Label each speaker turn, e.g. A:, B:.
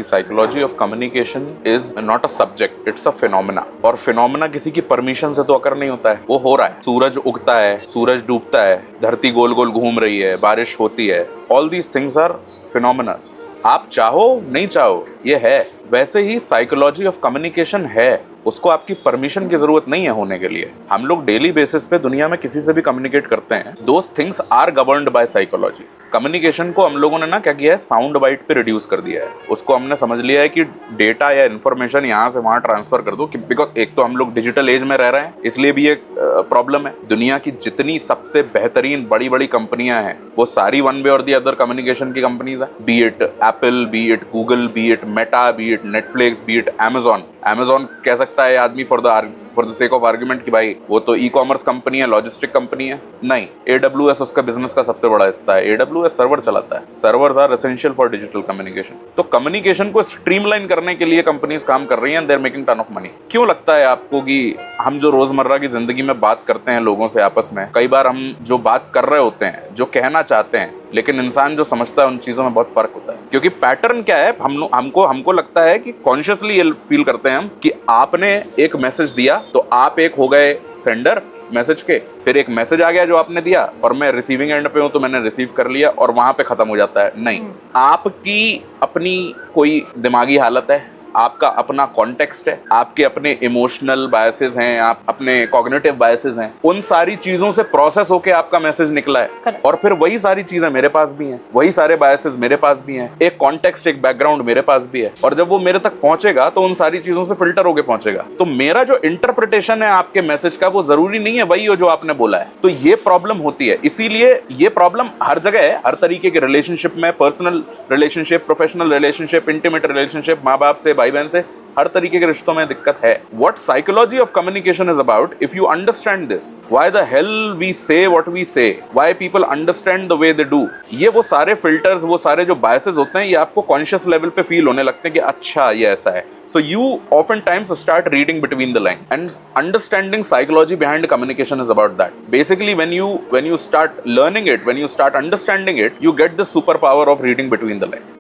A: Psychology of communication is not a subject, it's a phenomena. और phenomena किसी की permission से तो अकर नहीं होता है, वो हो रहा है। सूरज उगता है, सूरज डूबता है, धरती गोल गोल घूम रही है, बारिश होती है। All these things are phenomenas. आप चाहो नहीं चाहो ये है। वैसे ही साइकोलॉजी ऑफ कम्युनिकेशन है, उसको आपकी परमिशन की जरूरत नहीं है होने के लिए। हम लोग डेली बेसिस पे दुनिया में किसी से भी कम्युनिकेट करते हैं। Those things are governed by psychology. Communication को हम लोगों ने ना क्या किया है, साउंड बाइट पे रिड्यूस कर दिया है। उसको हमने समझ लिया है कि डेटा या इन्फॉर्मेशन यहाँ से वहां ट्रांसफर कर दो, बिकॉज एक तो हम लोग डिजिटल एज में रह रहे हैं, इसलिए भी एक प्रॉब्लम है। दुनिया की जितनी सबसे बेहतरीन बड़ी बड़ी कंपनियां हैं वो सारी वन वे और दी अदर कम्युनिकेशन की कंपनीज है। B it Apple, B it Google, B it Meta, B it Netflix, B it Amazon. Amazon कह सकता है आदमी for the sake of argument कि भाई वो तो ई कॉमर्स कंपनी है, लॉजिस्टिक कंपनी है। नहीं, AWS उसका बिजनेस का सबसे बड़ा हिस्सा है। AWS सर्वर चलाता है। Servers are essential for digital communication. तो कम्युनिकेशन को स्ट्रीमलाइन करने के लिए कंपनीज काम कर रही हैं, they are making ton of money. क्यों लगता है आपको कि हम जो रोजमर्रा की जिंदगी में बात करते हैं लोगों से आपस में, कई बार हम जो बात कर रहे होते हैं, जो कहना चाहते हैं, लेकिन इंसान जो समझता है उन चीजों में बहुत फर्क होता है। क्योंकि पैटर्न क्या है, हमको लगता है कि कॉन्शियसली ये फील करते हैं हम कि आपने एक मैसेज दिया तो आप एक हो गए सेंडर मैसेज के, फिर एक मैसेज आ गया जो आपने दिया और मैं रिसीविंग एंड पे हूं तो मैंने रिसीव कर लिया और वहां पे खत्म हो जाता है। नहीं, आपकी अपनी कोई दिमागी हालत है, आपका अपना कॉन्टेक्स्ट है, आपके अपने इमोशनल बायसेस हैं, आप अपने कॉग्निटिव बायसेस हैं। उन सारी चीजों से प्रोसेस होके आपका मैसेज निकला है। और फिर वही सारी चीजें मेरे पास भी हैं, वही सारे बायसेस मेरे पास भी हैं, एक कॉन्टेक्स्ट, एक बैकग्राउंड मेरे पास भी है। और जब वो मेरे तक पहुंचेगा तो उन सारी चीजों से फिल्टर होके पहुंचेगा। तो मेरा जो इंटरप्रिटेशन है आपके मैसेज का वो जरूरी नहीं है वही हो जो आपने बोला है। तो ये प्रॉब्लम होती है। इसीलिए ये प्रॉब्लम हर जगह है, हर तरीके के रिलेशनशिप में, personal relationship, professional relationship, intimate relationship, माँ बाप से, भाई बहन से, हर तरीके के रिश्तों में दिक्कत है। What psychology of communication is about, if you understand this, why the hell we say what we say, why people understand the way they do, ये वो सारे फिल्टर्स, वो सारे जो बायसेस होते हैं, ये आपको कॉन्शियस लेवल पे फील होने लगते हैं कि अच्छा ये ऐसा है। So you oftentimes start reading between the lines, and understanding psychology behind communication is about that. Basically, when you start learning it, when you start understanding it, you get the superpower of reading between the lines.